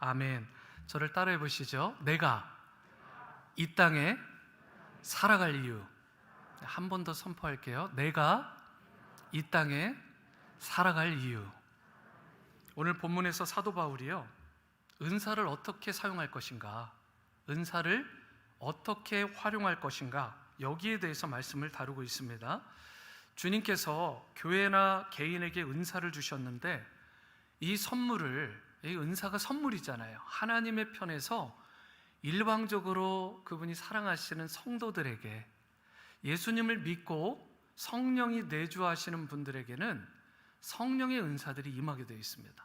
아멘. 저를 따라해 보시죠. 내가 이 땅에 살아갈 이유. 한 번 더 선포할게요. 내가 이 땅에 살아갈 이유. 오늘 본문에서 사도 바울이요, 은사를 어떻게 사용할 것인가, 은사를 어떻게 활용할 것인가, 여기에 대해서 말씀을 다루고 있습니다. 주님께서 교회나 개인에게 은사를 주셨는데, 이 은사가 선물이잖아요. 하나님의 편에서 일방적으로 그분이 사랑하시는 성도들에게, 예수님을 믿고 성령이 내주하시는 분들에게는 성령의 은사들이 임하게 되어 있습니다.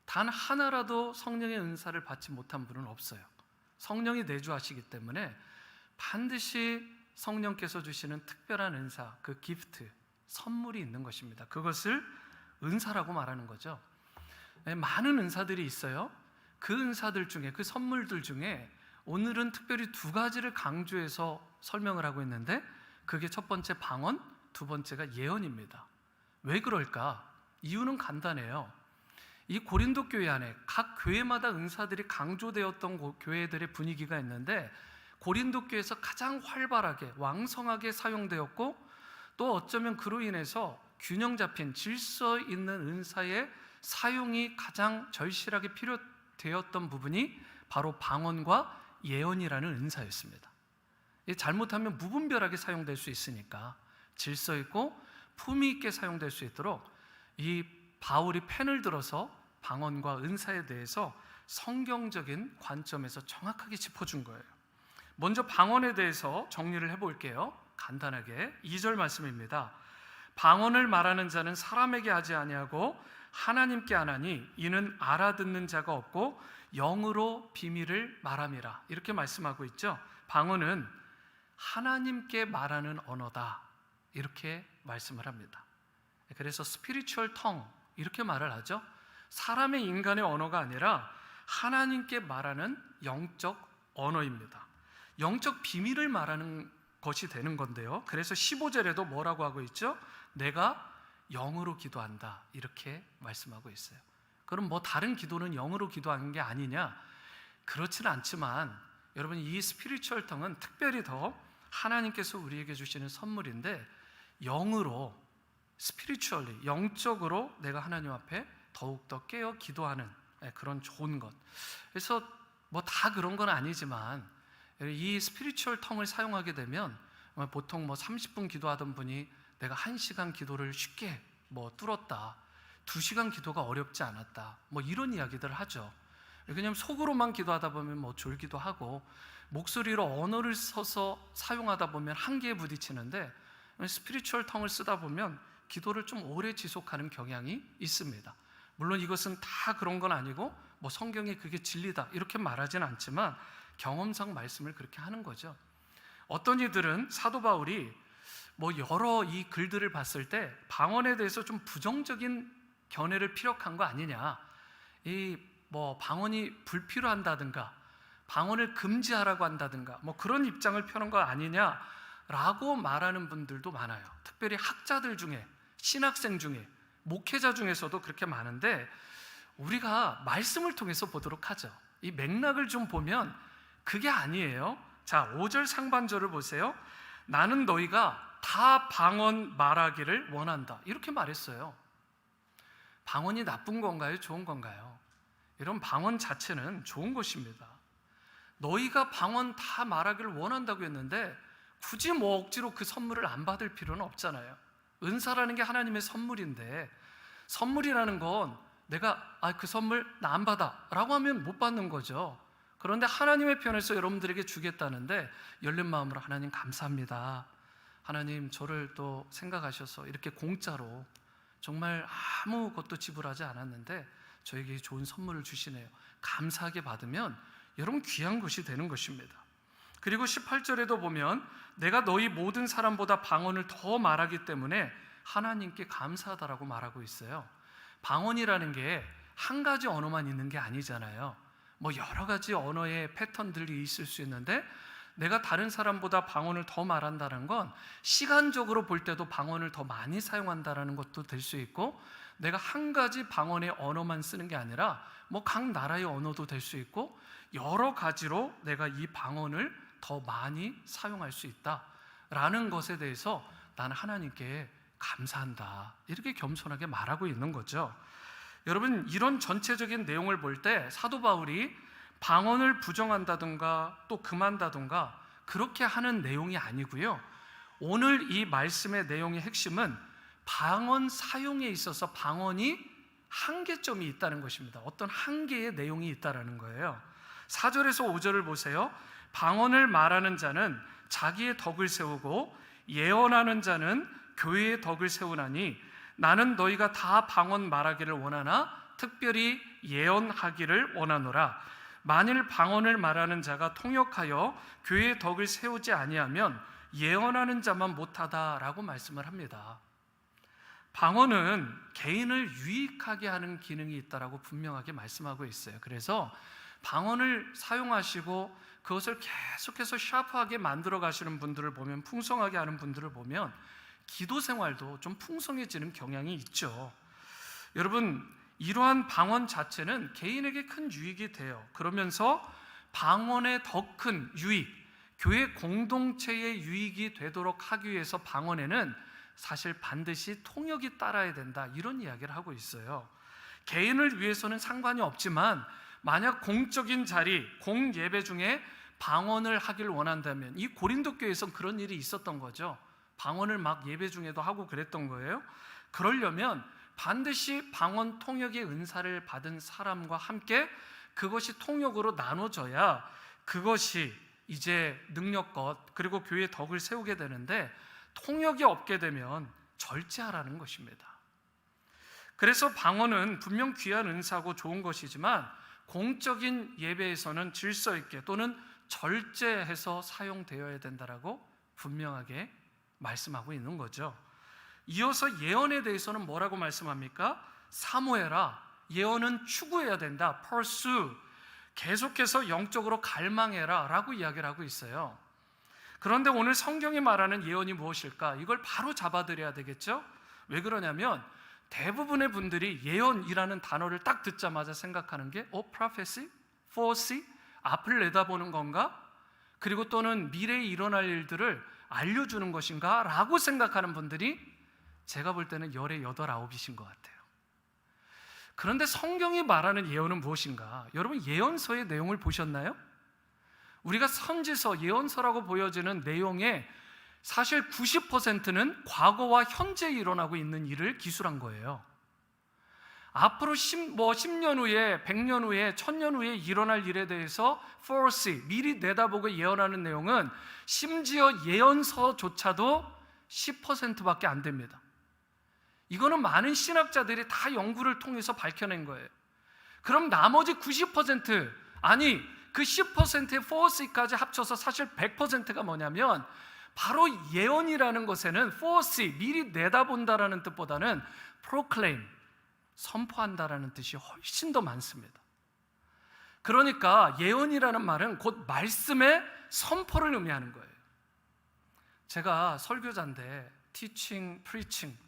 단 하나라도 성령의 은사를 받지 못한 분은 없어요. 성령이 내주하시기 때문에 반드시 성령께서 주시는 특별한 은사, 그 기프트, 선물이 있는 것입니다. 그것을 은사라고 말하는 거죠. 많은 은사들이 있어요. 그 은사들 중에, 그 선물들 중에 오늘은 특별히 두 가지를 강조해서 설명을 하고 있는데, 그게 첫 번째 방언, 두 번째가 예언입니다. 왜 그럴까? 이유는 간단해요. 이 고린도 교회 안에 각 교회마다 은사들이 강조되었던 교회들의 분위기가 있는데, 고린도 교회에서 가장 활발하게 왕성하게 사용되었고, 또 어쩌면 그로 인해서 균형 잡힌 질서 있는 은사의 사용이 가장 절실하게 필요되었던 부분이 바로 방언과 예언이라는 은사였습니다. 잘못하면 무분별하게 사용될 수 있으니까 질서 있고 품위 있게 사용될 수 있도록 이 바울이 펜을 들어서 방언과 은사에 대해서 성경적인 관점에서 정확하게 짚어준 거예요. 먼저 방언에 대해서 정리를 해볼게요. 간단하게 2절 말씀입니다. 방언을 말하는 자는 사람에게 하지 아니하고 하나님께 하나니 이는 알아듣는 자가 없고 영으로 비밀을 말함이라, 이렇게 말씀하고 있죠. 방언은 하나님께 말하는 언어다, 이렇게 말씀을 합니다. 그래서 스피리추얼 텅, 이렇게 말을 하죠. 사람의, 인간의 언어가 아니라 하나님께 말하는 영적 언어입니다. 영적 비밀을 말하는 것이 되는 건데요. 그래서 15절에도 뭐라고 하고 있죠? 내가 영으로 기도한다, 이렇게 말씀하고 있어요. 그럼 뭐 다른 기도는 영으로 기도하는 게 아니냐? 그렇지는 않지만 여러분, 이 스피리추얼 텅은 특별히 더 하나님께서 우리에게 주시는 선물인데, 영으로, 스피리추얼리, 영적으로 내가 하나님 앞에 더욱더 깨어 기도하는 그런 좋은 것. 그래서 뭐 다 그런 건 아니지만 이 스피리추얼 텅을 사용하게 되면 보통 뭐 30분 기도하던 분이 내가 1시간 기도를 쉽게 뚫었다, 2시간 기도가 어렵지 않았다, 이런 이야기들을 하죠. 왜냐하면 속으로만 기도하다 보면 졸기도 하고, 목소리로 언어를 써서 사용하다 보면 한계에 부딪히는데, 스피리추얼 텅을 쓰다 보면 기도를 좀 오래 지속하는 경향이 있습니다. 물론 이것은 다 그런 건 아니고 성경에 그게 진리다 이렇게 말하지는 않지만 경험상 말씀을 그렇게 하는 거죠. 어떤 이들은 사도 바울이 여러 이 글들을 봤을 때 방언에 대해서 좀 부정적인 견해를 피력한 거 아니냐, 방언이 불필요한다든가 방언을 금지하라고 한다든가 그런 입장을 펴는 거 아니냐라고 말하는 분들도 많아요. 특별히 학자들 중에, 신학생 중에, 목회자 중에서도 그렇게 많은데, 우리가 말씀을 통해서 보도록 하죠. 이 맥락을 좀 보면 그게 아니에요. 자, 5절 상반절을 보세요. 나는 너희가 다 방언 말하기를 원한다, 이렇게 말했어요. 방언이 나쁜 건가요? 좋은 건가요? 이런 방언 자체는 좋은 것입니다. 너희가 방언 다 말하기를 원한다고 했는데 굳이 억지로 그 선물을 안 받을 필요는 없잖아요. 은사라는 게 하나님의 선물인데, 선물이라는 건 내가 그 선물 나 안 받아 라고 하면 못 받는 거죠. 그런데 하나님의 편에서 여러분들에게 주겠다는데 열린 마음으로, 하나님 감사합니다, 하나님 저를 또 생각하셔서 이렇게 공짜로 정말 아무것도 지불하지 않았는데 저에게 좋은 선물을 주시네요, 감사하게 받으면 여러분 귀한 것이 되는 것입니다. 그리고 18절에도 보면 내가 너희 모든 사람보다 방언을 더 말하기 때문에 하나님께 감사하다라고 말하고 있어요. 방언이라는 게 한 가지 언어만 있는 게 아니잖아요. 여러 가지 언어의 패턴들이 있을 수 있는데, 내가 다른 사람보다 방언을 더 말한다는 건 시간적으로 볼 때도 방언을 더 많이 사용한다는 것도 될 수 있고, 내가 한 가지 방언의 언어만 쓰는 게 아니라 뭐 각 나라의 언어도 될 수 있고 여러 가지로 내가 이 방언을 더 많이 사용할 수 있다라는 것에 대해서 나는 하나님께 감사한다, 이렇게 겸손하게 말하고 있는 거죠. 여러분, 이런 전체적인 내용을 볼 때 사도 바울이 방언을 부정한다든가 또 금한다든가 그렇게 하는 내용이 아니고요, 오늘 이 말씀의 내용의 핵심은 방언 사용에 있어서 방언이 한계점이 있다는 것입니다. 어떤 한계의 내용이 있다는 거예요. 4절에서 5절을 보세요. 방언을 말하는 자는 자기의 덕을 세우고 예언하는 자는 교회의 덕을 세우나니 나는 너희가 다 방언 말하기를 원하나 특별히 예언하기를 원하노라. 만일 방언을 말하는 자가 통역하여 교회의 덕을 세우지 아니하면 예언하는 자만 못하다라고 말씀을 합니다. 방언은 개인을 유익하게 하는 기능이 있다라고 분명하게 말씀하고 있어요. 그래서 방언을 사용하시고 그것을 계속해서 샤프하게 만들어 가시는 분들을 보면, 풍성하게 하는 분들을 보면 기도 생활도 좀 풍성해지는 경향이 있죠. 여러분, 이러한 방언 자체는 개인에게 큰 유익이 돼요. 그러면서 방언의 더 큰 유익, 교회 공동체의 유익이 되도록 하기 위해서 방언에는 사실 반드시 통역이 따라야 된다, 이런 이야기를 하고 있어요. 개인을 위해서는 상관이 없지만 만약 공적인 자리, 공예배 중에 방언을 하길 원한다면, 이 고린도 교회에서는 그런 일이 있었던 거죠. 방언을 막 예배 중에도 하고 그랬던 거예요. 그러려면 반드시 방언 통역의 은사를 받은 사람과 함께 그것이 통역으로 나눠져야 그것이 이제 능력껏 그리고 교회의 덕을 세우게 되는데, 통역이 없게 되면 절제하라는 것입니다. 그래서 방언은 분명 귀한 은사고 좋은 것이지만 공적인 예배에서는 질서 있게 또는 절제해서 사용되어야 된다라고 분명하게 말씀하고 있는 거죠. 이어서 예언에 대해서는 뭐라고 말씀합니까? 사모해라. 예언은 추구해야 된다. pursue. 계속해서 영적으로 갈망해라 라고 이야기를 하고 있어요. 그런데 오늘 성경이 말하는 예언이 무엇일까? 이걸 바로 잡아드려야 되겠죠? 왜 그러냐면 대부분의 분들이 예언이라는 단어를 딱 듣자마자 생각하는 게 prophecy, foresee, 앞을 내다보는 건가? 그리고 또는 미래에 일어날 일들을 알려주는 것인가? 라고 생각하는 분들이 제가 볼 때는 열의 8, 9이신 것 같아요. 그런데 성경이 말하는 예언은 무엇인가? 여러분, 예언서의 내용을 보셨나요? 우리가 선지서, 예언서라고 보여지는 내용의 사실 90%는 과거와 현재에 일어나고 있는 일을 기술한 거예요. 앞으로 10년 후에, 100년 후에, 1000년 후에 일어날 일에 대해서 foresee, 미리 내다보고 예언하는 내용은 심지어 예언서조차도 10%밖에 안 됩니다. 이거는 많은 신학자들이 다 연구를 통해서 밝혀낸 거예요. 그럼 나머지 90%, 아니 그 10%의 foresee까지 합쳐서 사실 100%가 뭐냐면 바로 예언이라는 것에는 foresee, 미리 내다본다라는 뜻보다는 proclaim, 선포한다라는 뜻이 훨씬 더 많습니다. 그러니까 예언이라는 말은 곧 말씀의 선포를 의미하는 거예요. 제가 설교자인데 teaching, preaching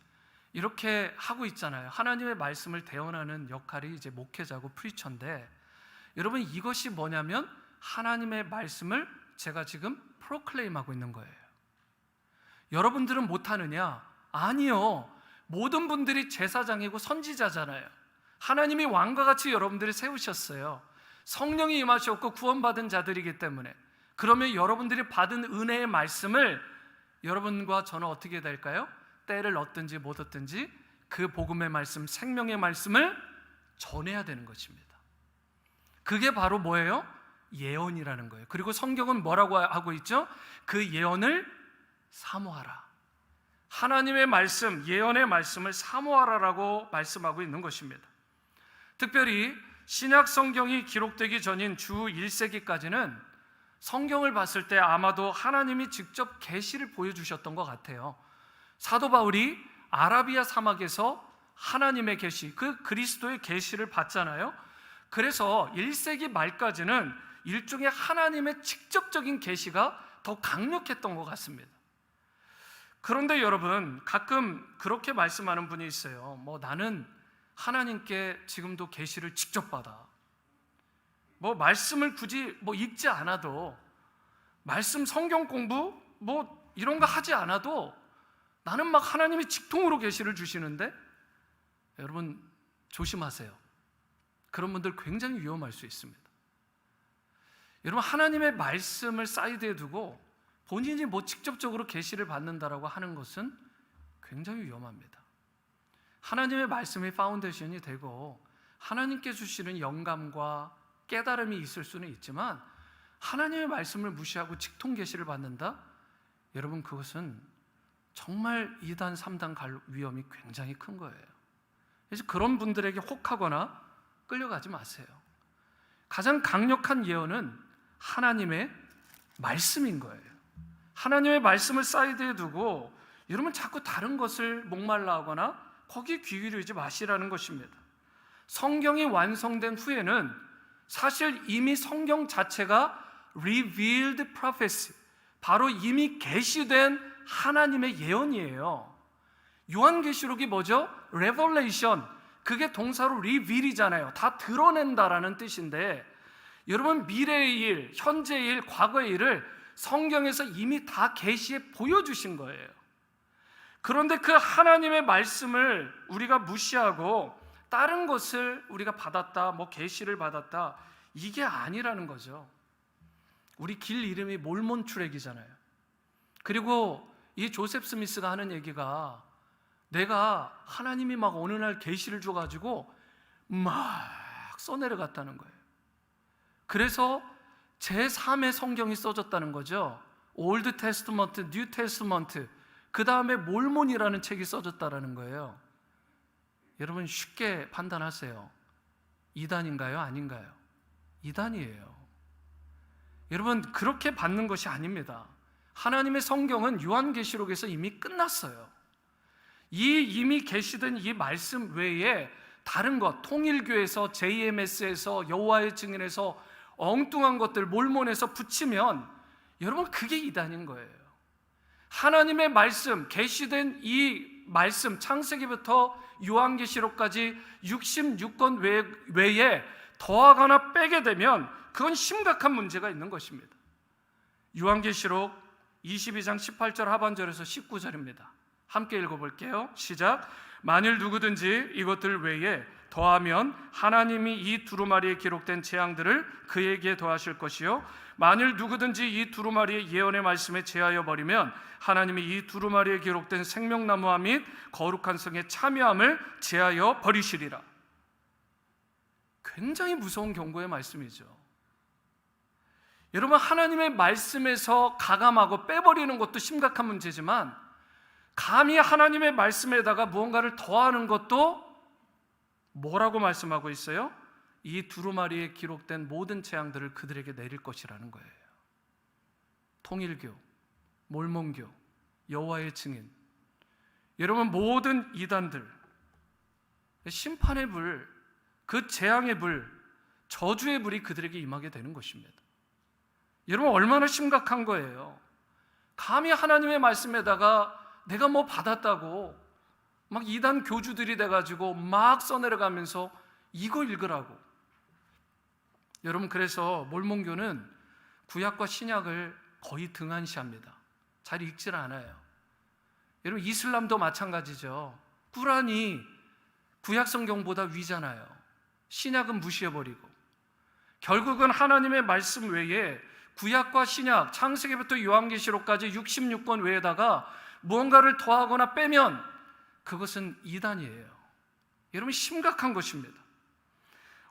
이렇게 하고 있잖아요. 하나님의 말씀을 대언하는 역할이 이제 목회자고 프리처인데, 여러분 이것이 뭐냐면 하나님의 말씀을 제가 지금 프로클레임하고 있는 거예요. 여러분들은 못하느냐? 아니요. 모든 분들이 제사장이고 선지자잖아요. 하나님이 왕과 같이 여러분들을 세우셨어요. 성령이 임하셨고 구원받은 자들이기 때문에. 그러면 여러분들이 받은 은혜의 말씀을 여러분과 저는 어떻게 될까요? 때를 얻든지 못 얻든지 그 복음의 말씀, 생명의 말씀을 전해야 되는 것입니다. 그게 바로 뭐예요? 예언이라는 거예요. 그리고 성경은 뭐라고 하고 있죠? 그 예언을 사모하라. 하나님의 말씀, 예언의 말씀을 사모하라라고 말씀하고 있는 것입니다. 특별히 신약 성경이 기록되기 전인 주 1세기까지는 성경을 봤을 때 아마도 하나님이 직접 계시를 보여주셨던 것 같아요. 사도 바울이 아라비아 사막에서 하나님의 계시, 그 그리스도의 계시를 봤잖아요. 그래서 1세기 말까지는 일종의 하나님의 직접적인 계시가 더 강력했던 것 같습니다. 그런데 여러분, 가끔 그렇게 말씀하는 분이 있어요. 나는 하나님께 지금도 계시를 직접 받아. 뭐 말씀을 굳이 읽지 않아도, 말씀 성경 공부 이런 거 하지 않아도 나는 막 하나님이 직통으로 계시를 주시는데, 여러분 조심하세요. 그런 분들 굉장히 위험할 수 있습니다. 여러분, 하나님의 말씀을 사이드에 두고 본인이 직접적으로 계시를 받는다라고 하는 것은 굉장히 위험합니다. 하나님의 말씀이 파운데이션이 되고 하나님께 주시는 영감과 깨달음이 있을 수는 있지만, 하나님의 말씀을 무시하고 직통 계시를 받는다? 여러분, 그것은 정말 2단, 3단 갈 위험이 굉장히 큰 거예요. 그래서 그런 분들에게 혹하거나 끌려가지 마세요. 가장 강력한 예언은 하나님의 말씀인 거예요. 하나님의 말씀을 사이드에 두고 여러분 자꾸 다른 것을 목말라 하거나 거기에 귀 기울이지 마시라는 것입니다. 성경이 완성된 후에는 사실 이미 성경 자체가 revealed prophecy, 바로 이미 계시된 하나님의 예언이에요. 요한계시록이 뭐죠? revelation, 그게 동사로 reveal이잖아요. 다 드러낸다라는 뜻인데, 여러분 미래의 일, 현재의 일, 과거의 일을 성경에서 이미 다 계시해 보여주신 거예요. 그런데 그 하나님의 말씀을 우리가 무시하고 다른 것을 우리가 받았다, 계시를 받았다, 이게 아니라는 거죠. 우리 길 이름이 몰몬 트랙이잖아요. 그리고 이 조셉 스미스가 하는 얘기가, 내가 하나님이 어느 날 계시를 줘가지고 막 써내려갔다는 거예요. 그래서 제3의 성경이 써졌다는 거죠. 올드 테스트먼트, 뉴 테스트먼트, 그 다음에 몰몬이라는 책이 써졌다는 거예요. 여러분 쉽게 판단하세요. 이단인가요? 아닌가요? 이단이에요. 여러분 그렇게 받는 것이 아닙니다. 하나님의 성경은 요한계시록에서 이미 끝났어요. 이 이미 계시된 이 말씀 외에 다른 것, 통일교에서, JMS에서, 여호와의 증인에서 엉뚱한 것들 몰몬에서 붙이면 여러분 그게 이단인 거예요. 하나님의 말씀, 계시된 이 말씀, 창세기부터 요한계시록까지 66권 외에 더하거나 빼게 되면 그건 심각한 문제가 있는 것입니다. 요한계시록 22장 18절 하반절에서 19절입니다. 함께 읽어볼게요. 시작. 만일 누구든지 이것들 외에 더하면 하나님이 이 두루마리에 기록된 재앙들을 그에게 더하실 것이요, 만일 누구든지 이 두루마리의 예언의 말씀에 제하여 버리면 하나님이 이 두루마리에 기록된 생명나무와 및 거룩한 성의 참여함을 제하여 버리시리라. 굉장히 무서운 경고의 말씀이죠. 여러분 하나님의 말씀에서 가감하고 빼버리는 것도 심각한 문제지만, 감히 하나님의 말씀에다가 무언가를 더하는 것도 뭐라고 말씀하고 있어요? 이 두루마리에 기록된 모든 재앙들을 그들에게 내릴 것이라는 거예요. 통일교, 몰몬교, 여호와의 증인, 여러분 모든 이단들, 심판의 불, 그 재앙의 불, 저주의 불이 그들에게 임하게 되는 것입니다. 여러분 얼마나 심각한 거예요. 감히 하나님의 말씀에다가 내가 받았다고 막 이단 교주들이 돼가지고 막 써내려가면서 이거 읽으라고. 여러분 그래서 몰몬교는 구약과 신약을 거의 등한시합니다. 잘 읽질 않아요. 여러분 이슬람도 마찬가지죠. 꾸란이 구약 성경보다 위잖아요. 신약은 무시해버리고, 결국은 하나님의 말씀 외에 구약과 신약, 창세기부터 요한계시록까지 66권 외에다가 무언가를 더하거나 빼면 그것은 이단이에요. 여러분 심각한 것입니다.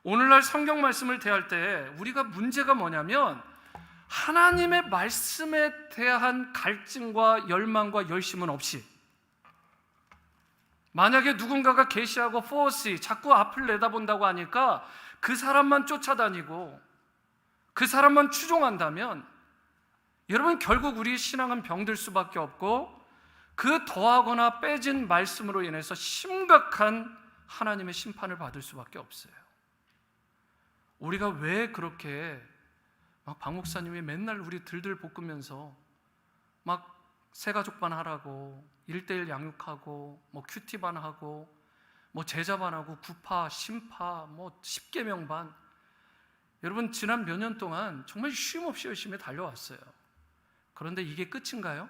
오늘날 성경 말씀을 대할 때 우리가 문제가 뭐냐면, 하나님의 말씀에 대한 갈증과 열망과 열심은 없이, 만약에 누군가가 계시하고 포어시 자꾸 앞을 내다본다고 하니까 그 사람만 쫓아다니고 그 사람만 추종한다면 여러분 결국 우리의 신앙은 병들 수밖에 없고, 그 더하거나 빼진 말씀으로 인해서 심각한 하나님의 심판을 받을 수밖에 없어요. 우리가 왜 그렇게 박 목사님이 맨날 우리 들들 볶으면서 새가족반 하라고, 1:1 양육하고 큐티반 하고 뭐 제자반하고 구파, 신파, 뭐 십계명반. 여러분 지난 몇 년 동안 정말 쉼없이 열심히 달려왔어요. 그런데 이게 끝인가요?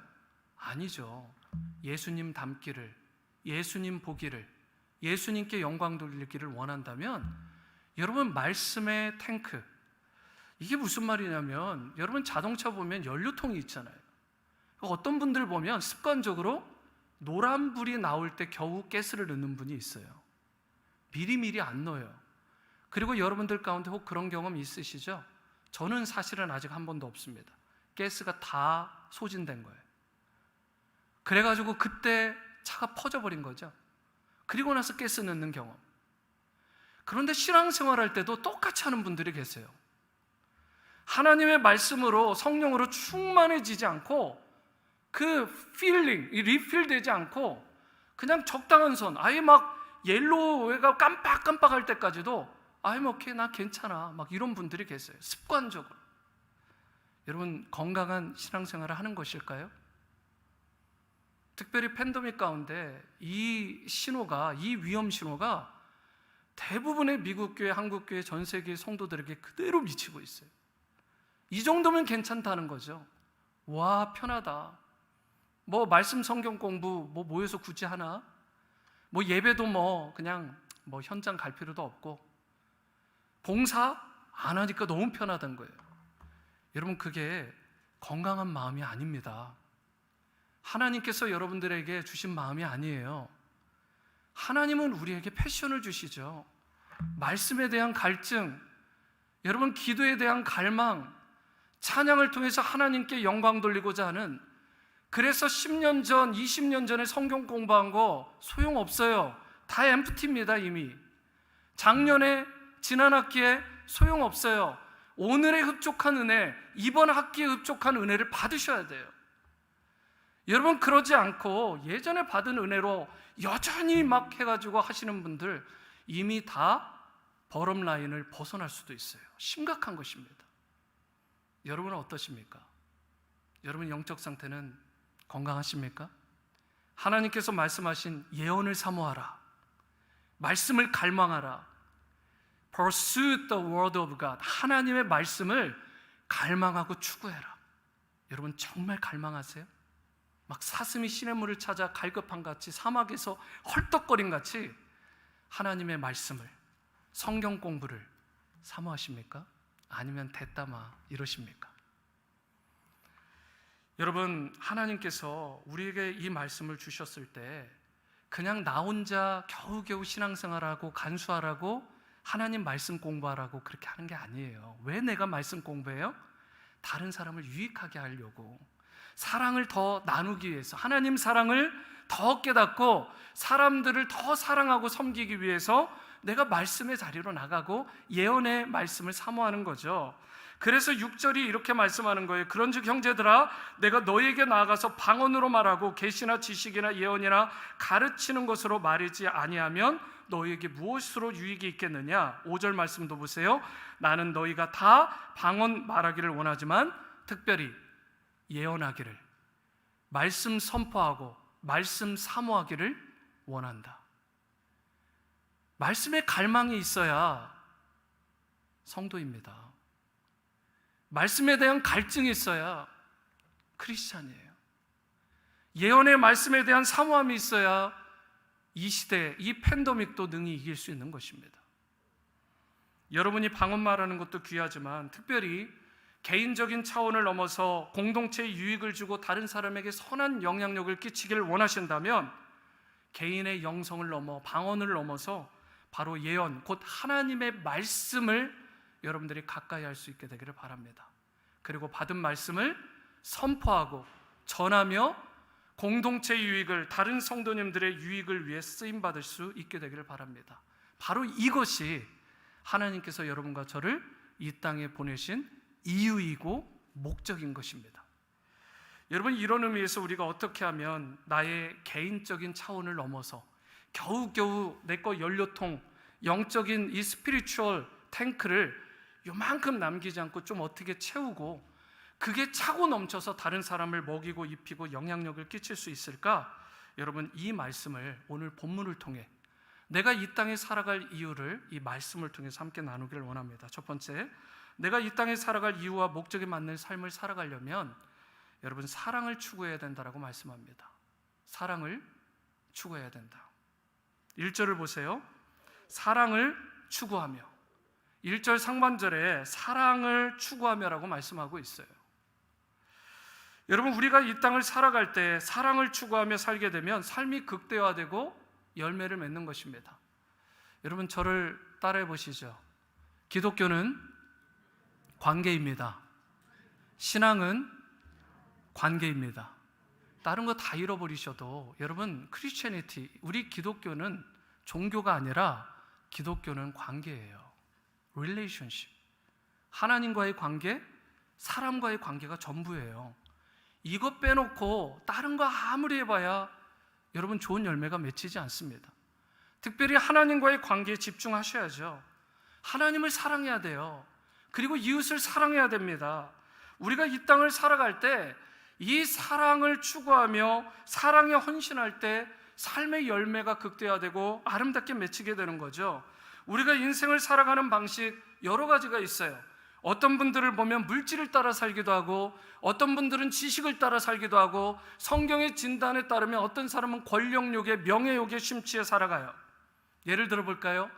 아니죠. 예수님 닮기를, 예수님 보기를, 예수님께 영광 돌리기를 원한다면 여러분 말씀의 탱크, 이게 무슨 말이냐면 여러분 자동차 보면 연료통이 있잖아요. 어떤 분들 보면 습관적으로 노란불이 나올 때 겨우 가스를 넣는 분이 있어요. 미리미리 안 넣어요. 그리고 여러분들 가운데 혹 그런 경험 있으시죠? 저는 사실은 아직 한 번도 없습니다. 가스가 다 소진된 거예요. 그래가지고 그때 차가 퍼져버린 거죠. 그리고 나서 가스 넣는 경험. 그런데 신앙생활할 때도 똑같이 하는 분들이 계세요. 하나님의 말씀으로 성령으로 충만해지지 않고 그 필링, 리필되지 않고 그냥 적당한 선, 아예 막 옐로우가 깜빡깜빡할 때까지도 I'm okay, 나 괜찮아, 막 이런 분들이 계세요. 습관적으로. 여러분 건강한 신앙생활을 하는 것일까요? 특별히 팬데믹 가운데 이 신호가, 이 위험 신호가 대부분의 미국 교회, 한국 교회, 전 세계 성도들에게 그대로 미치고 있어요. 이 정도면 괜찮다는 거죠. 와, 편하다. 뭐 말씀 성경 공부 뭐 모여서 굳이 하나? 뭐 예배도 뭐 그냥 뭐 현장 갈 필요도 없고 봉사 안 하니까 너무 편하다는 거예요. 여러분 그게 건강한 마음이 아닙니다. 하나님께서 여러분들에게 주신 마음이 아니에요. 하나님은 우리에게 패션을 주시죠. 말씀에 대한 갈증, 여러분 기도에 대한 갈망, 찬양을 통해서 하나님께 영광 돌리고자 하는, 그래서 10년 전, 20년 전에 성경 공부한 거 소용없어요. 다 엠프티입니다. 이미 작년에, 지난 학기에 소용없어요. 오늘의 흡족한 은혜, 이번 학기에 흡족한 은혜를 받으셔야 돼요. 여러분 그러지 않고 예전에 받은 은혜로 여전히 막 해가지고 하시는 분들 이미 다 버럼 라인을 벗어날 수도 있어요. 심각한 것입니다. 여러분은 어떠십니까? 여러분 영적 상태는 건강하십니까? 하나님께서 말씀하신 예언을 사모하라, 말씀을 갈망하라. Pursue the word of God. 하나님의 말씀을 갈망하고 추구해라. 여러분 정말 갈망하세요? 막 사슴이 시냇물을 찾아 갈급한 같이, 사막에서 헐떡거린 같이 하나님의 말씀을, 성경 공부를 사모하십니까? 아니면 됐다마 이러십니까? 여러분 하나님께서 우리에게 이 말씀을 주셨을 때 그냥 나 혼자 겨우겨우 신앙생활하고 간수하라고, 하나님 말씀 공부하라고 그렇게 하는 게 아니에요. 왜 내가 말씀 공부해요? 다른 사람을 유익하게 하려고, 사랑을 더 나누기 위해서, 하나님 사랑을 더 깨닫고 사람들을 더 사랑하고 섬기기 위해서 내가 말씀의 자리로 나가고 예언의 말씀을 사모하는 거죠. 그래서 6절이 이렇게 말씀하는 거예요. 그런즉 형제들아, 내가 너에게 나아가서 방언으로 말하고 계시나 지식이나 예언이나 가르치는 것으로 말이지 아니하면 너에게 무엇으로 유익이 있겠느냐. 5절 말씀도 보세요. 나는 너희가 다 방언 말하기를 원하지만 특별히 예언하기를, 말씀 선포하고 말씀 사모하기를 원한다. 말씀에 갈망이 있어야 성도입니다. 말씀에 대한 갈증이 있어야 크리스찬이에요. 예언의 말씀에 대한 사모함이 있어야 이 시대, 이 팬데믹도 능히 이길 수 있는 것입니다. 여러분이 방언 말하는 것도 귀하지만 특별히 개인적인 차원을 넘어서 공동체에 유익을 주고 다른 사람에게 선한 영향력을 끼치기를 원하신다면 개인의 영성을 넘어, 방언을 넘어서 바로 예언, 곧 하나님의 말씀을 여러분들이 가까이 할 수 있게 되기를 바랍니다. 그리고 받은 말씀을 선포하고 전하며 공동체의 유익을, 다른 성도님들의 유익을 위해 쓰임받을 수 있게 되기를 바랍니다. 바로 이것이 하나님께서 여러분과 저를 이 땅에 보내신 이유이고 목적인 것입니다. 여러분 이런 의미에서 우리가 어떻게 하면 나의 개인적인 차원을 넘어서 겨우겨우 내 거 연료통, 영적인 이 스피리추얼 탱크를 요만큼 남기지 않고 좀 어떻게 채우고 그게 차고 넘쳐서 다른 사람을 먹이고 입히고 영향력을 끼칠 수 있을까? 여러분 이 말씀을 오늘 본문을 통해 내가 이 땅에 살아갈 이유를 이 말씀을 통해서 함께 나누기를 원합니다. 첫 번째, 내가 이 땅에 살아갈 이유와 목적에 맞는 삶을 살아가려면 여러분 사랑을 추구해야 된다라고 말씀합니다. 사랑을 추구해야 된다. 1절을 보세요. 사랑을 추구하며, 1절 상반절에 사랑을 추구하며라고 말씀하고 있어요. 여러분, 우리가 이 땅을 살아갈 때 사랑을 추구하며 살게 되면 삶이 극대화되고 열매를 맺는 것입니다. 여러분, 저를 따라해 보시죠. 기독교는 관계입니다. 신앙은 관계입니다. 다른 거 다 잃어버리셔도 여러분, 크리스천리티, 우리 기독교는 종교가 아니라 기독교는 관계예요. relationship. 하나님과의 관계, 사람과의 관계가 전부예요. 이거 빼놓고 다른 거 아무리 해봐야 여러분 좋은 열매가 맺히지 않습니다. 특별히 하나님과의 관계에 집중하셔야죠. 하나님을 사랑해야 돼요. 그리고 이웃을 사랑해야 됩니다. 우리가 이 땅을 살아갈 때 이 사랑을 추구하며 사랑에 헌신할 때 삶의 열매가 극대화되고 아름답게 맺히게 되는 거죠. 우리가 인생을 살아가는 방식 여러 가지가 있어요. 어떤 분들을 보면 물질을 따라 살기도 하고, 어떤 분들은 지식을 따라 살기도 하고, 성경의 진단에 따르면 어떤 사람은 권력욕에, 명예욕에 심취해 살아가요. 예를 들어 볼까요?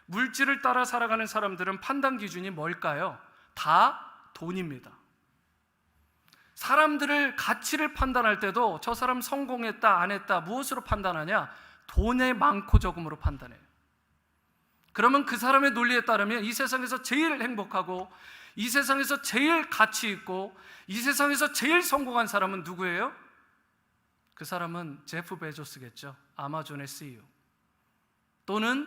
물질을 따라 살아가는 사람들은 판단 기준이 뭘까요? 다 돈입니다. 사람들을 가치를 판단할 때도 저 사람 성공했다 안 했다 무엇으로 판단하냐? 돈의 많고 적음으로 판단해요. 그러면 그 사람의 논리에 따르면 이 세상에서 제일 행복하고, 이 세상에서 제일 가치 있고, 이 세상에서 제일 성공한 사람은 누구예요? 그 사람은 제프 베조스겠죠. 아마존의 CEO. 또는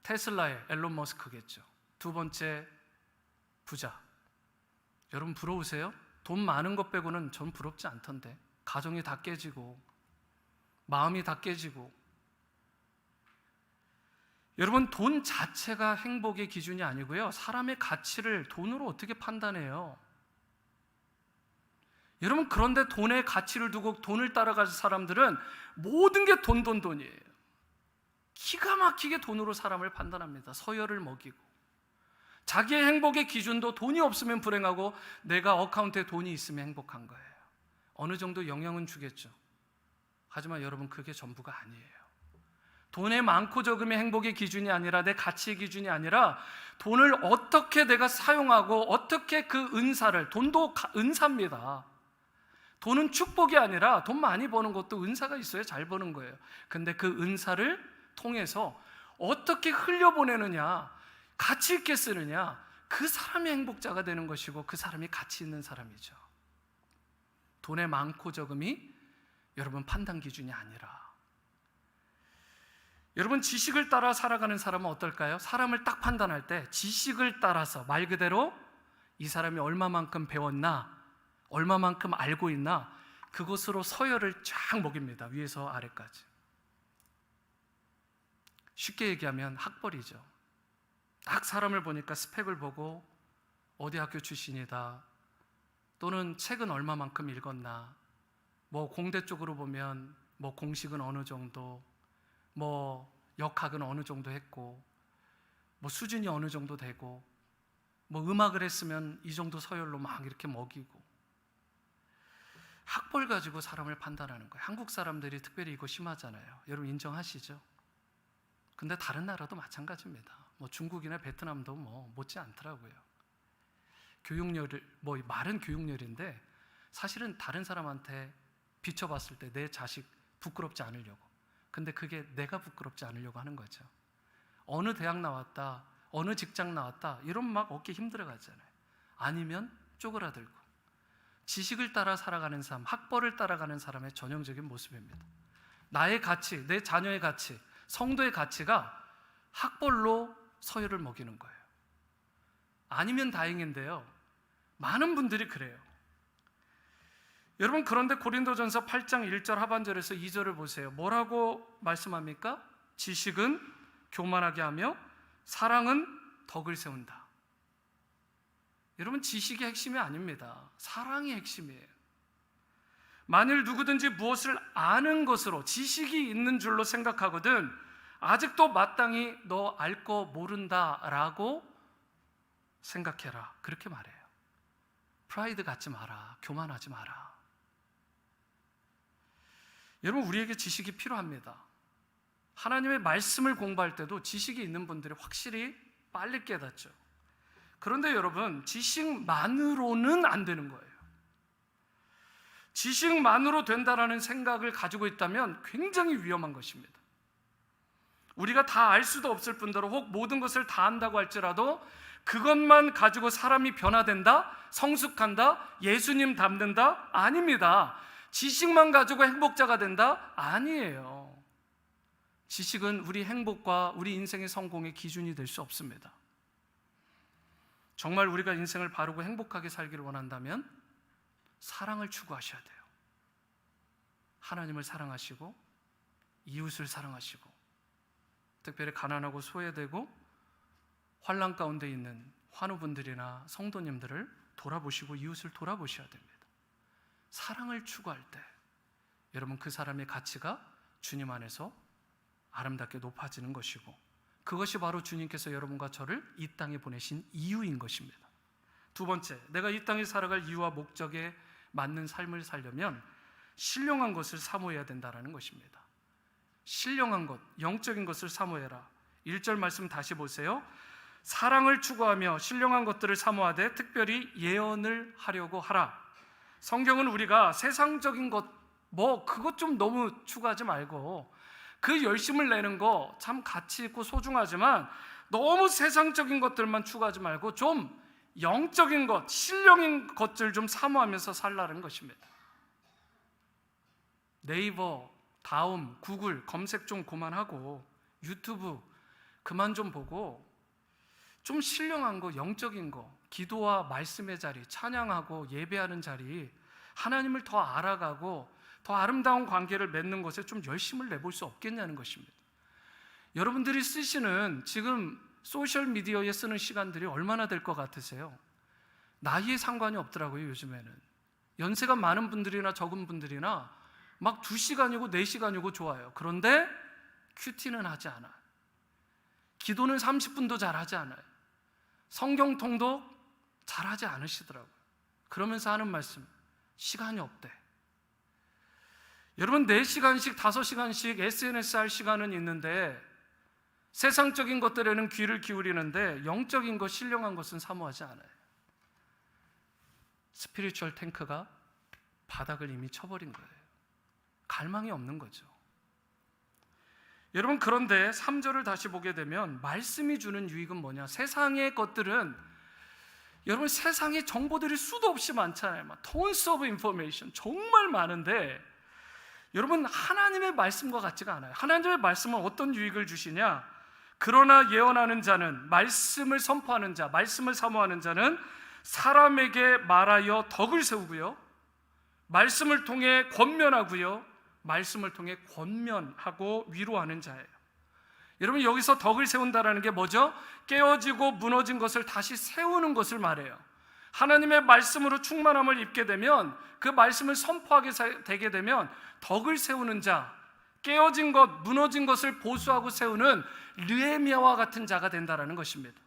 테슬라의 앨런 머스크겠죠. 두 번째 부자. 여러분 부러우세요? 돈 많은 것 빼고는 전 부럽지 않던데. 가정이 다 깨지고 마음이 다 깨지고. 여러분, 돈 자체가 행복의 기준이 아니고요, 사람의 가치를 돈으로 어떻게 판단해요? 여러분, 그런데 돈의 가치를 두고 돈을 따라가는 사람들은 모든 게 돈이에요. 기가 막히게 돈으로 사람을 판단합니다. 서열을 먹이고. 자기의 행복의 기준도 돈이 없으면 불행하고, 내가 어카운트에 돈이 있으면 행복한 거예요. 어느 정도 영향은 주겠죠. 하지만 여러분, 그게 전부가 아니에요. 돈의 많고 적음의 행복의 기준이 아니라, 내 가치의 기준이 아니라, 돈을 어떻게 내가 사용하고 어떻게 그 은사를, 돈도 은사입니다. 돈은 축복이 아니라 돈 많이 버는 것도 은사가 있어야 잘 버는 거예요. 근데 그 은사를 통해서 어떻게 흘려보내느냐, 가치 있게 쓰느냐, 그 사람이 행복자가 되는 것이고 그 사람이 가치 있는 사람이죠. 돈의 많고 적음이 여러분 판단 기준이 아니라. 여러분, 지식을 따라 살아가는 사람은 어떨까요? 사람을 딱 판단할 때 지식을 따라서, 말 그대로 이 사람이 얼마만큼 배웠나, 얼마만큼 알고 있나, 그것으로 서열을 쫙 먹입니다. 위에서 아래까지. 쉽게 얘기하면 학벌이죠. 딱 사람을 보니까 스펙을 보고 어디 학교 출신이다, 또는 책은 얼마만큼 읽었나, 뭐 공대 쪽으로 보면 뭐 공식은 어느 정도, 뭐 역학은 어느 정도 했고, 뭐 수준이 어느 정도 되고, 뭐 음악을 했으면 이 정도 서열로 막 이렇게 먹이고, 학벌 가지고 사람을 판단하는 거예요. 한국 사람들이 특별히 이거 심하잖아요. 여러분 인정하시죠? 근데 다른 나라도 마찬가지입니다. 뭐 중국이나 베트남도 뭐 못지 않더라고요. 교육열을, 뭐 말은 교육열인데 사실은 다른 사람한테 비춰봤을 때 내 자식 부끄럽지 않으려고. 근데 그게 내가 부끄럽지 않으려고 하는 거죠. 어느 대학 나왔다, 어느 직장 나왔다, 이러면 막 어깨 힘들어가잖아요. 아니면 쪼그라들고. 지식을 따라 살아가는 삶, 학벌을 따라가는 사람의 전형적인 모습입니다. 나의 가치, 내 자녀의 가치, 성도의 가치가 학벌로 서열을 먹이는 거예요. 아니면 다행인데요, 많은 분들이 그래요. 여러분, 그런데 고린도전서 8장 1절 하반절에서 2절을 보세요. 뭐라고 말씀합니까? 지식은 교만하게 하며 사랑은 덕을 세운다. 여러분, 지식이 핵심이 아닙니다. 사랑이 핵심이에요. 만일 누구든지 무엇을 아는 것으로, 지식이 있는 줄로 생각하거든 아직도 마땅히 너 알 거 모른다라고 생각해라. 그렇게 말해요. 프라이드 갖지 마라. 교만하지 마라. 여러분, 우리에게 지식이 필요합니다. 하나님의 말씀을 공부할 때도 지식이 있는 분들이 확실히 빨리 깨닫죠. 그런데 여러분, 지식만으로는 안 되는 거예요. 지식만으로 된다라는 생각을 가지고 있다면 굉장히 위험한 것입니다. 우리가 다 알 수도 없을 뿐더러 혹 모든 것을 다 안다고 할지라도 그것만 가지고 사람이 변화된다? 성숙한다? 예수님 닮는다? 아닙니다. 지식만 가지고 행복자가 된다? 아니에요. 지식은 우리 행복과 우리 인생의 성공의 기준이 될 수 없습니다. 정말 우리가 인생을 바르고 행복하게 살기를 원한다면 사랑을 추구하셔야 돼요. 하나님을 사랑하시고 이웃을 사랑하시고 특별히 가난하고 소외되고 환난 가운데 있는 환우분들이나 성도님들을 돌아보시고 이웃을 돌아보셔야 됩니다. 사랑을 추구할 때 여러분, 그 사람의 가치가 주님 안에서 아름답게 높아지는 것이고, 그것이 바로 주님께서 여러분과 저를 이 땅에 보내신 이유인 것입니다. 두 번째, 내가 이 땅에 살아갈 이유와 목적에 맞는 삶을 살려면 신령한 것을 사모해야 된다는 것입니다. 신령한 것, 영적인 것을 사모해라. 1절 말씀 다시 보세요. 사랑을 추구하며 신령한 것들을 사모하되 특별히 예언을 하려고 하라. 성경은 우리가 세상적인 것, 그것 좀 너무 추구하지 말고, 그 열심을 내는 거 참 가치 있고 소중하지만 너무 세상적인 것들만 추구하지 말고 좀 영적인 것, 신령인 것들 좀 사모하면서 살라는 것입니다. 네이버, 다음, 구글 검색 좀 그만하고 유튜브 그만 좀 보고 좀 신령한 거, 영적인 거, 기도와 말씀의 자리, 찬양하고 예배하는 자리, 하나님을 더 알아가고 더 아름다운 관계를 맺는 것에 좀 열심을 내볼 수 없겠냐는 것입니다. 여러분들이 쓰시는 지금 소셜미디어에 쓰는 시간들이 얼마나 될 것 같으세요? 나이에 상관이 없더라고요. 요즘에는 연세가 많은 분들이나 적은 분들이나 막 2시간이고 4시간이고 좋아요. 그런데 큐티는 하지 않아요. 기도는 30분도 잘하지 않아요. 성경통도 잘하지 않으시더라고요. 그러면서 하는 말씀, 시간이 없대. 여러분, 4시간씩 5시간씩 SNS 할 시간은 있는데 세상적인 것들에는 귀를 기울이는데 영적인 것, 신령한 것은 사모하지 않아요. 스피리추얼 탱크가 바닥을 이미 쳐버린 거예요. 갈망이 없는 거죠. 여러분, 그런데 3절을 다시 보게 되면 말씀이 주는 유익은 뭐냐? 세상의 것들은, 여러분, 세상에 정보들이 수도 없이 많잖아요. 막 tons of information 정말 많은데 여러분, 하나님의 말씀과 같지가 않아요. 하나님의 말씀은 어떤 유익을 주시냐? 그러나 예언하는 자는, 말씀을 선포하는 자, 말씀을 사모하는 자는 사람에게 말하여 덕을 세우고요, 말씀을 통해 권면하고요, 말씀을 통해 권면하고 위로하는 자예요. 여러분, 여기서 덕을 세운다라는 게 뭐죠? 깨어지고 무너진 것을 다시 세우는 것을 말해요. 하나님의 말씀으로 충만함을 입게 되면, 그 말씀을 선포하게 되게 되면 덕을 세우는 자, 깨어진 것, 무너진 것을 보수하고 세우는 느헤미야와 같은 자가 된다라는 것입니다.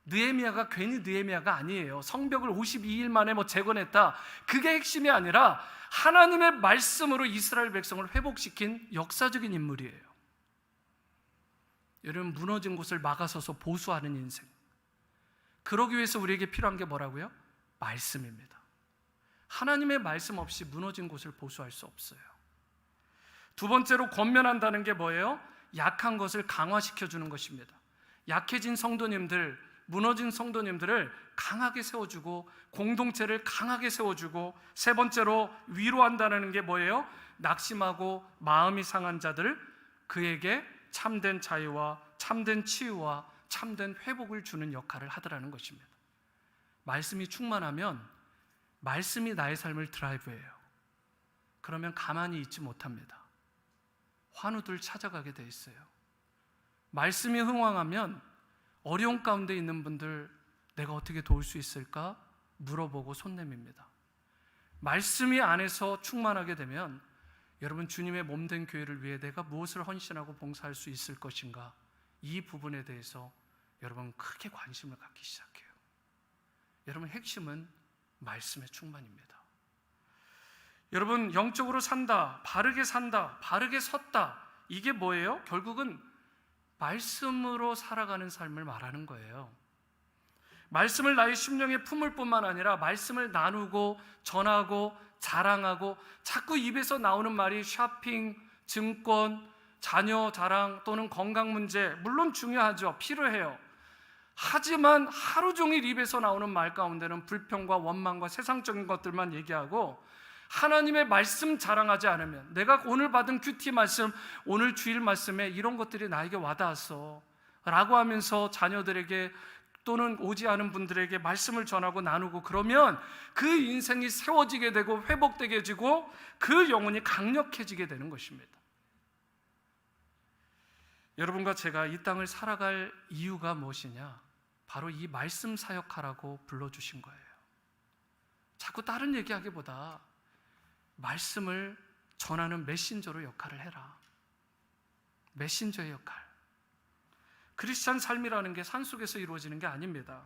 느헤미야가 괜히 느헤미야가 아니에요. 성벽을 52일 만에 재건했다, 그게 핵심이 아니라 하나님의 말씀으로 이스라엘 백성을 회복시킨 역사적인 인물이에요. 여러분, 무너진 곳을 막아서서 보수하는 인생, 그러기 위해서 우리에게 필요한 게 뭐라고요? 말씀입니다. 하나님의 말씀 없이 무너진 곳을 보수할 수 없어요. 두 번째로 권면한다는 게 뭐예요? 약한 것을 강화시켜주는 것입니다. 약해진 성도님들, 무너진 성도님들을 강하게 세워주고 공동체를 강하게 세워주고, 세 번째로 위로한다는 게 뭐예요? 낙심하고 마음이 상한 자들, 그에게 참된 자유와 참된 치유와 참된 회복을 주는 역할을 하더라는 것입니다. 말씀이 충만하면 말씀이 나의 삶을 드라이브해요. 그러면 가만히 있지 못합니다. 환우들 찾아가게 돼 있어요. 말씀이 흥왕하면 어려운 가운데 있는 분들, 내가 어떻게 도울 수 있을까 물어보고 손 내밉니다. 말씀이 안에서 충만하게 되면 여러분, 주님의 몸된 교회를 위해 내가 무엇을 헌신하고 봉사할 수 있을 것인가, 이 부분에 대해서 여러분 크게 관심을 갖기 시작해요. 여러분, 핵심은 말씀의 충만입니다. 여러분, 영적으로 산다, 바르게 섰다, 이게 뭐예요? 결국은 말씀으로 살아가는 삶을 말하는 거예요. 말씀을 나의 심령에 품을 뿐만 아니라 말씀을 나누고 전하고 자랑하고, 자꾸 입에서 나오는 말이 쇼핑, 증권, 자녀 자랑 또는 건강 문제, 물론 중요하죠. 필요해요. 하지만 하루 종일 입에서 나오는 말 가운데는 불평과 원망과 세상적인 것들만 얘기하고, 하나님의 말씀 자랑하지 않으면, 내가 오늘 받은 큐티 말씀, 오늘 주일 말씀에 이런 것들이 나에게 와닿았어 라고 하면서 자녀들에게 또는 오지 않은 분들에게 말씀을 전하고 나누고, 그러면 그 인생이 세워지게 되고 회복되게 지고 그 영혼이 강력해지게 되는 것입니다. 여러분과 제가 이 땅을 살아갈 이유가 무엇이냐? 바로 이 말씀 사역하라고 불러주신 거예요. 자꾸 다른 얘기하기보다 말씀을 전하는 메신저로 역할을 해라. 메신저의 역할. 크리스찬 삶이라는 게 산속에서 이루어지는 게 아닙니다.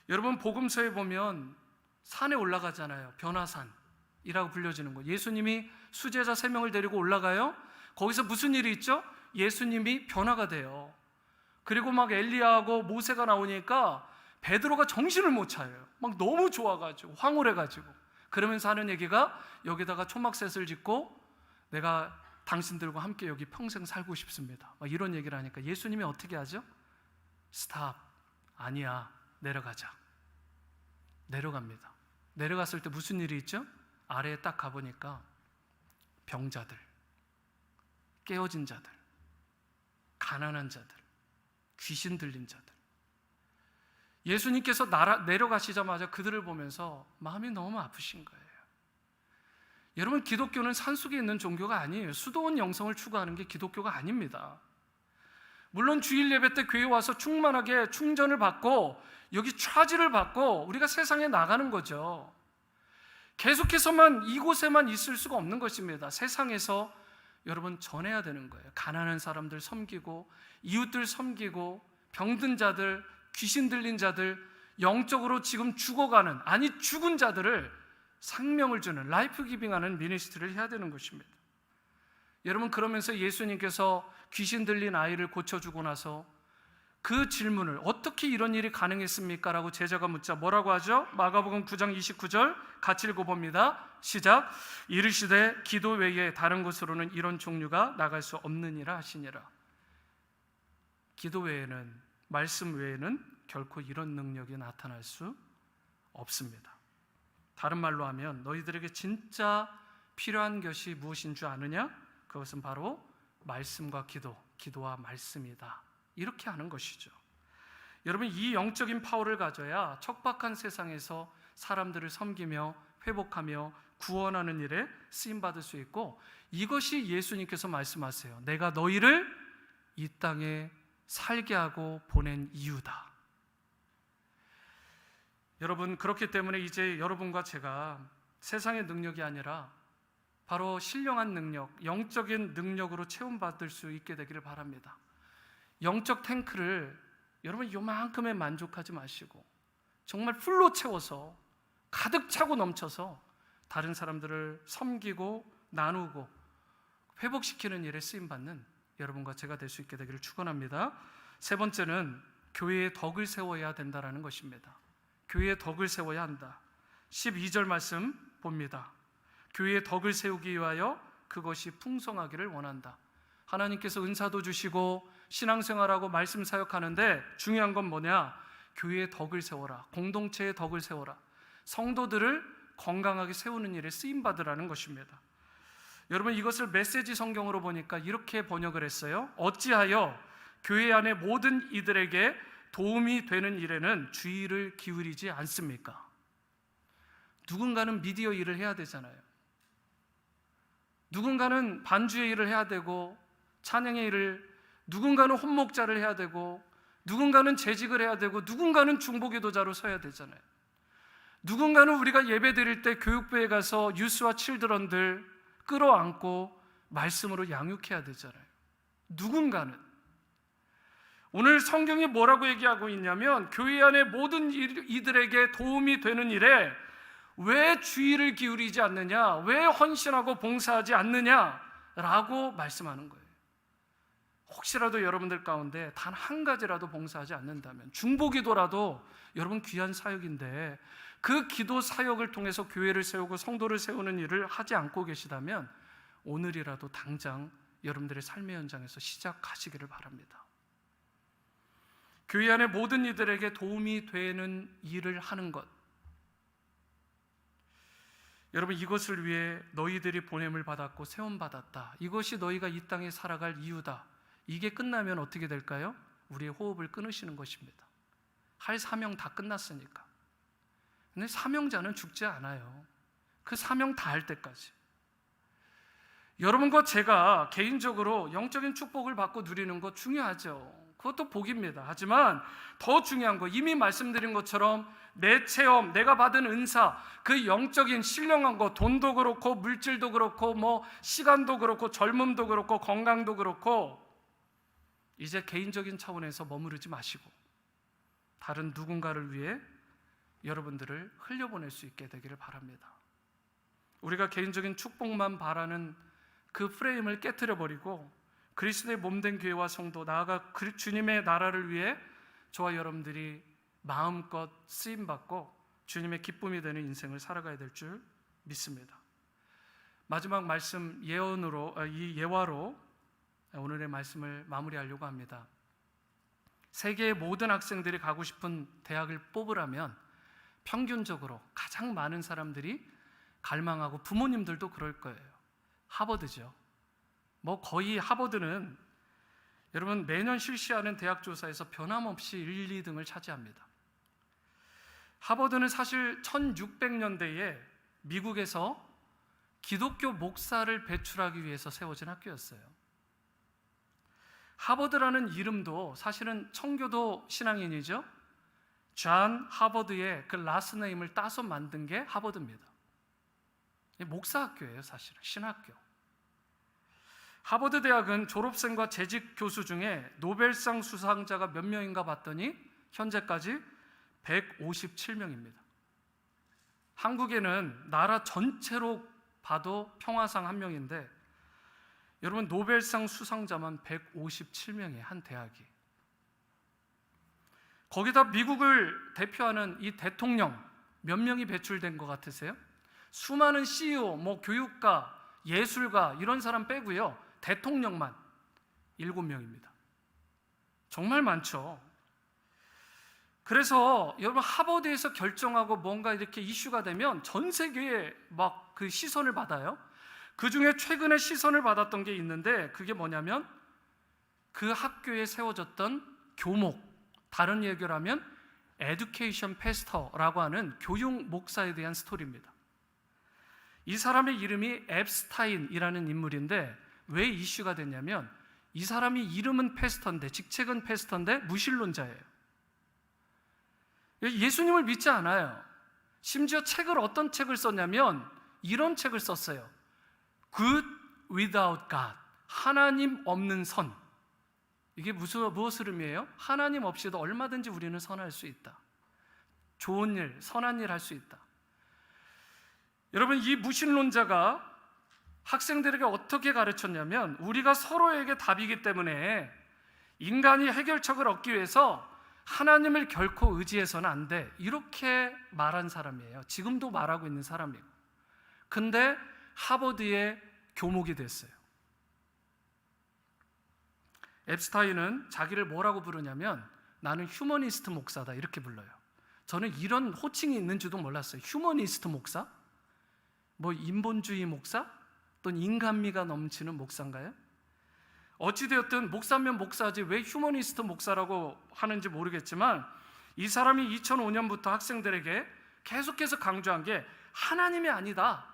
여러분, 복음서에 보면 산에 올라가잖아요. 변화산이라고 불려지는 거. 예수님이 수제자 3명을 데리고 올라가요. 거기서 무슨 일이 있죠? 예수님이 변화가 돼요. 그리고 막 엘리야하고 모세가 나오니까 베드로가 정신을 못 차려요. 막 너무 좋아가지고 황홀해가지고, 그러면서 하는 얘기가, 여기다가 초막셋을 짓고 내가 당신들과 함께 여기 평생 살고 싶습니다, 막 이런 얘기를 하니까 예수님이 어떻게 하죠? 스탑, 아니야, 내려가자. 내려갑니다. 내려갔을 때 무슨 일이 있죠? 아래에 딱 가보니까 병자들, 깨어진 자들, 가난한 자들, 귀신 들린 자들, 예수님께서 내려가시자마자 그들을 보면서 마음이 너무 아프신 거예요. 여러분, 기독교는 산속에 있는 종교가 아니에요. 수도원 영성을 추구하는 게 기독교가 아닙니다. 물론 주일 예배 때 교회 와서 충만하게 충전을 받고 여기 차지를 받고 우리가 세상에 나가는 거죠. 계속해서만 이곳에만 있을 수가 없는 것입니다. 세상에서 여러분 전해야 되는 거예요. 가난한 사람들 섬기고, 이웃들 섬기고, 병든 자들, 귀신 들린 자들, 영적으로 지금 죽어가는, 아니 죽은 자들을 생명을 주는, 라이프 기빙하는 미니스트리를 해야 되는 것입니다. 여러분, 그러면서 예수님께서 귀신 들린 아이를 고쳐주고 나서 그 질문을, 어떻게 이런 일이 가능했습니까? 라고 제자가 묻자 뭐라고 하죠? 마가복음 9장 29절 같이 읽어봅니다. 시작. 이르시되 기도 외에 다른 곳으로는 이런 종류가 나갈 수 없느니라 하시니라. 기도 외에는, 말씀 외에는 결코 이런 능력이 나타날 수 없습니다. 다른 말로 하면 너희들에게 진짜 필요한 것이 무엇인 줄 아느냐? 그것은 바로 말씀과 기도와 말씀이다. 이렇게 하는 것이죠. 여러분, 이 영적인 파워를 가져야 척박한 세상에서 사람들을 섬기며 회복하며 구원하는 일에 쓰임받을 수 있고, 이것이 예수님께서 말씀하세요. 내가 너희를 이 땅에 살게 하고 보낸 이유다. 여러분, 그렇기 때문에 이제 여러분과 제가 세상의 능력이 아니라 바로 신령한 능력, 영적인 능력으로 체험받을 수 있게 되기를 바랍니다. 영적 탱크를 여러분 요만큼에 만족하지 마시고 정말 풀로 채워서 가득 차고 넘쳐서 다른 사람들을 섬기고 나누고 회복시키는 일에 쓰임받는 여러분과 제가 될 수 있게 되기를 축원합니다. 세 번째는 교회의 덕을 세워야 된다는 것입니다. 교회의 덕을 세워야 한다. 12절 말씀 봅니다. 교회의 덕을 세우기 위하여 그것이 풍성하기를 원한다. 하나님께서 은사도 주시고 신앙생활하고 말씀 사역하는데 중요한 건 뭐냐? 교회의 덕을 세워라. 공동체의 덕을 세워라. 성도들을 건강하게 세우는 일에 쓰임받으라는 것입니다. 여러분, 이것을 메시지 성경으로 보니까 이렇게 번역을 했어요. 어찌하여 교회 안의 모든 이들에게 도움이 되는 일에는 주의를 기울이지 않습니까? 누군가는 미디어 일을 해야 되잖아요. 누군가는 반주의 일을 해야 되고, 찬양의 일을, 누군가는 혼목자를 해야 되고, 누군가는 재직을 해야 되고, 누군가는 중보기도자로 서야 되잖아요. 누군가는 우리가 예배 드릴 때 교육부에 가서 유스와 칠드런들, 끌어안고 말씀으로 양육해야 되잖아요. 누군가는. 오늘 성경이 뭐라고 얘기하고 있냐면 교회 안의 모든 이들에게 도움이 되는 일에 왜 주의를 기울이지 않느냐, 왜 헌신하고 봉사하지 않느냐라고 말씀하는 거예요. 혹시라도 여러분들 가운데 단 한 가지라도 봉사하지 않는다면, 중보기도라도 여러분 귀한 사역인데 그 기도 사역을 통해서 교회를 세우고 성도를 세우는 일을 하지 않고 계시다면 오늘이라도 당장 여러분들의 삶의 현장에서 시작하시기를 바랍니다. 교회 안의 모든 이들에게 도움이 되는 일을 하는 것, 여러분, 이것을 위해 너희들이 보냄을 받았고 세움받았다. 이것이 너희가 이 땅에 살아갈 이유다. 이게 끝나면 어떻게 될까요? 우리의 호흡을 끊으시는 것입니다. 할 사명 다 끝났으니까. 근데 사명자는 죽지 않아요. 그 사명 다 할 때까지. 여러분과 제가 개인적으로 영적인 축복을 받고 누리는 거 중요하죠. 그것도 복입니다. 하지만 더 중요한 거, 이미 말씀드린 것처럼 내 체험, 내가 받은 은사, 그 영적인 신령한 거, 돈도 그렇고 물질도 그렇고 뭐 시간도 그렇고 젊음도 그렇고 건강도 그렇고, 이제 개인적인 차원에서 머무르지 마시고 다른 누군가를 위해 여러분들을 흘려보낼 수 있게 되기를 바랍니다. 우리가 개인적인 축복만 바라는 그 프레임을 깨트려버리고 그리스도의 몸된 교회와 성도, 나아가 주님의 나라를 위해 저와 여러분들이 마음껏 쓰임받고 주님의 기쁨이 되는 인생을 살아가야 될 줄 믿습니다. 마지막 말씀 이 예화로 오늘의 말씀을 마무리하려고 합니다. 세계의 모든 학생들이 가고 싶은 대학을 뽑으라면 평균적으로 가장 많은 사람들이 갈망하고, 부모님들도 그럴 거예요. 하버드죠. 뭐 거의 하버드는 여러분 매년 실시하는 대학 조사에서 변함없이 1, 2등을 차지합니다. 하버드는 사실 1600년대에 미국에서 기독교 목사를 배출하기 위해서 세워진 학교였어요. 하버드라는 이름도 사실은 청교도 신앙인이죠. 존 하버드의 그 라스트 네임을 따서 만든 게 하버드입니다. 목사 학교예요. 사실은 신학교. 하버드 대학은 졸업생과 재직 교수 중에 노벨상 수상자가 몇 명인가 봤더니 현재까지 157명입니다. 한국에는 나라 전체로 봐도 평화상 1명인데 여러분, 노벨상 수상자만 157명이에요. 한 대학이. 거기다 미국을 대표하는 이 대통령 몇 명이 배출된 것 같으세요? 수많은 CEO, 뭐 교육가, 예술가 이런 사람 빼고요, 대통령만 7명입니다. 정말 많죠. 그래서 여러분, 하버드에서 결정하고 뭔가 이렇게 이슈가 되면 전 세계에 막 그 시선을 받아요. 그 중에 최근에 시선을 받았던 게 있는데, 그게 뭐냐면 그 학교에 세워졌던 교목, 다른 얘기를 하면 에듀케이션 패스터라고 하는 교육 목사에 대한 스토리입니다. 이 사람의 이름이 앱스타인이라는 인물인데 왜 이슈가 됐냐면, 이 사람이 이름은 패스터인데, 직책은 패스터인데 무신론자예요. 예수님을 믿지 않아요. 심지어 어떤 책을 썼냐면 이런 책을 썼어요. Good without God, 하나님 없는 선. 이게 무엇을 의미해요? 하나님 없이도 얼마든지 우리는 선할 수 있다. 좋은 일, 선한 일 할 수 있다. 여러분, 이 무신론자가 학생들에게 어떻게 가르쳤냐면, 우리가 서로에게 답이기 때문에 인간이 해결책을 얻기 위해서 하나님을 결코 의지해서는 안 돼, 이렇게 말한 사람이에요. 지금도 말하고 있는 사람이고. 근데 하버드의 교목이 됐어요. 앱스타인은 자기를 뭐라고 부르냐면, 나는 휴머니스트 목사다, 이렇게 불러요. 저는 이런 호칭이 있는지도 몰랐어요. 휴머니스트 목사? 뭐 인본주의 목사? 또는 인간미가 넘치는 목사인가요? 어찌되었든 목사면 목사지 왜 휴머니스트 목사라고 하는지 모르겠지만, 이 사람이 2005년부터 학생들에게 계속해서 강조한 게 하나님이 아니다,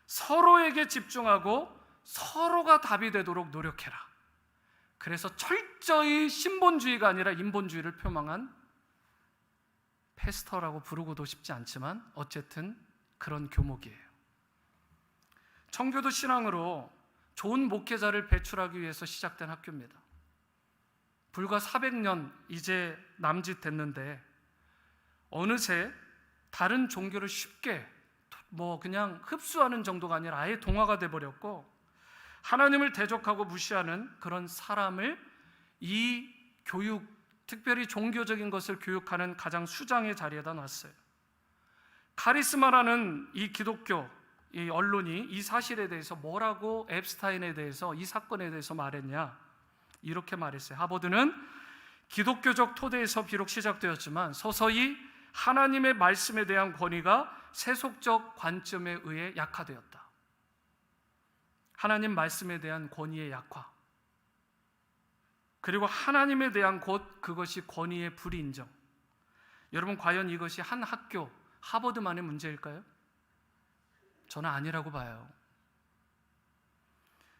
서로에게 집중하고 서로가 답이 되도록 노력해라. 그래서 철저히 신본주의가 아니라 인본주의를 표방한, 패스터라고 부르고도 싶지 않지만 어쨌든 그런 교목이에요. 청교도 신앙으로 좋은 목회자를 배출하기 위해서 시작된 학교입니다. 불과 400년 이제 남짓됐는데 어느새 다른 종교를 쉽게 그냥 흡수하는 정도가 아니라 아예 동화가 돼버렸고, 하나님을 대적하고 무시하는 그런 사람을 이 교육, 특별히 종교적인 것을 교육하는 가장 수장의 자리에다 놨어요. 카리스마라는 이 기독교 이 언론이 이 사실에 대해서 뭐라고 앱스타인에 대해서, 이 사건에 대해서 말했냐, 이렇게 말했어요. 하버드는 기독교적 토대에서 비록 시작되었지만 서서히 하나님의 말씀에 대한 권위가 세속적 관점에 의해 약화되었다. 하나님 말씀에 대한 권위의 약화, 그리고 하나님에 대한 그것이 권위의 불인정. 여러분, 과연 이것이 한 학교, 하버드만의 문제일까요? 저는 아니라고 봐요.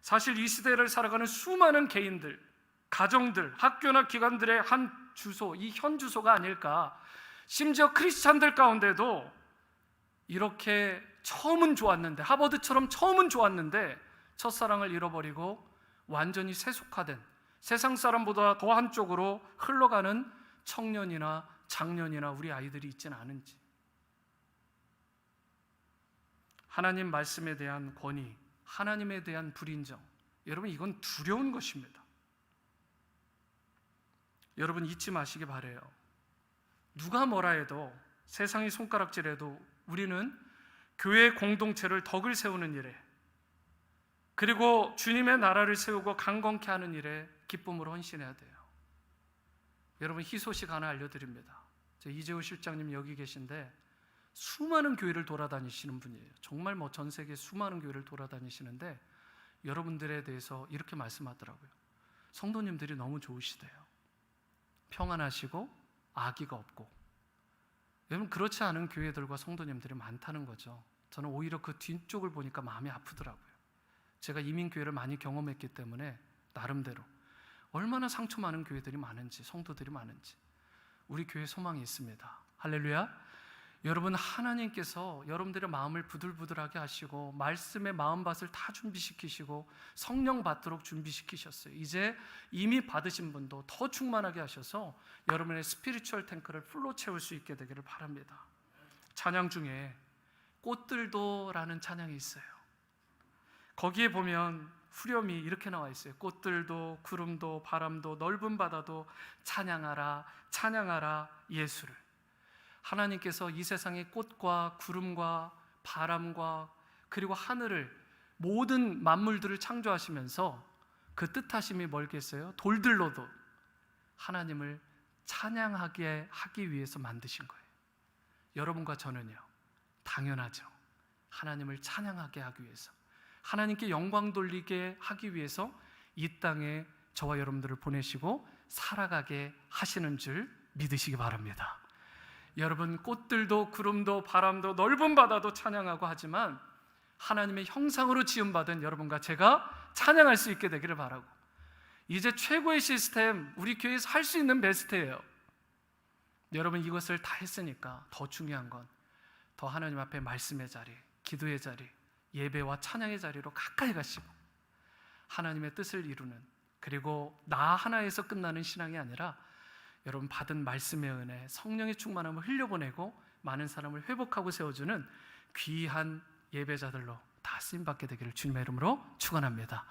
사실 이 시대를 살아가는 수많은 개인들, 가정들, 학교나 기관들의 한 주소, 이 현 주소가 아닐까. 심지어 크리스찬들 가운데도 이렇게 처음은 좋았는데, 하버드처럼 처음은 좋았는데 첫사랑을 잃어버리고 완전히 세속화된, 세상 사람보다 더 한쪽으로 흘러가는 청년이나 장년이나 우리 아이들이 있지는 않은지. 하나님 말씀에 대한 권위, 하나님에 대한 불인정, 여러분, 이건 두려운 것입니다. 여러분, 잊지 마시기 바라요. 누가 뭐라 해도, 세상이 손가락질해도 우리는 교회 공동체를 덕을 세우는 일에, 그리고 주님의 나라를 세우고 강건케 하는 일에 기쁨으로 헌신해야 돼요. 여러분, 희소식 하나 알려드립니다. 이재호 실장님 여기 계신데 수많은 교회를 돌아다니시는 분이에요. 정말 전 세계 수많은 교회를 돌아다니시는데 여러분들에 대해서 이렇게 말씀하더라고요. 성도님들이 너무 좋으시대요. 평안하시고 악의가 없고. 여러분, 그렇지 않은 교회들과 성도님들이 많다는 거죠. 저는 오히려 그 뒤쪽을 보니까 마음이 아프더라고요. 제가 이민교회를 많이 경험했기 때문에 나름대로 얼마나 상처 많은 교회들이 많은지, 성도들이 많은지. 우리 교회 소망이 있습니다. 할렐루야. 여러분, 하나님께서 여러분들의 마음을 부들부들하게 하시고 말씀의 마음밭을 다 준비시키시고 성령 받도록 준비시키셨어요. 이제 이미 받으신 분도 더 충만하게 하셔서 여러분의 스피리추얼 탱크를 풀로 채울 수 있게 되기를 바랍니다. 찬양 중에 꽃들도라는 찬양이 있어요. 거기에 보면 후렴이 이렇게 나와 있어요. 꽃들도 구름도 바람도 넓은 바다도 찬양하라, 찬양하라 예수를. 하나님께서 이 세상의 꽃과 구름과 바람과 그리고 하늘을, 모든 만물들을 창조하시면서 그 뜻하심이 뭘겠어요? 돌들로도 하나님을 찬양하게 하기 위해서 만드신 거예요. 여러분과 저는요, 당연하죠. 하나님을 찬양하게 하기 위해서, 하나님께 영광 돌리게 하기 위해서 이 땅에 저와 여러분들을 보내시고 살아가게 하시는 줄 믿으시기 바랍니다. 여러분, 꽃들도 구름도 바람도 넓은 바다도 찬양하고 하지만 하나님의 형상으로 지음받은 여러분과 제가 찬양할 수 있게 되기를 바라고, 이제 최고의 시스템, 우리 교회에서 할 수 있는 베스트예요. 여러분, 이것을 다 했으니까 더 중요한 건 더 하나님 앞에 말씀의 자리, 기도의 자리, 예배와 찬양의 자리로 가까이 가시고 하나님의 뜻을 이루는, 그리고 나 하나에서 끝나는 신앙이 아니라 여러분 받은 말씀의 은혜, 성령의 충만함을 흘려보내고 많은 사람을 회복하고 세워주는 귀한 예배자들로 다 쓰임받게 되기를 주님의 이름으로 축원합니다.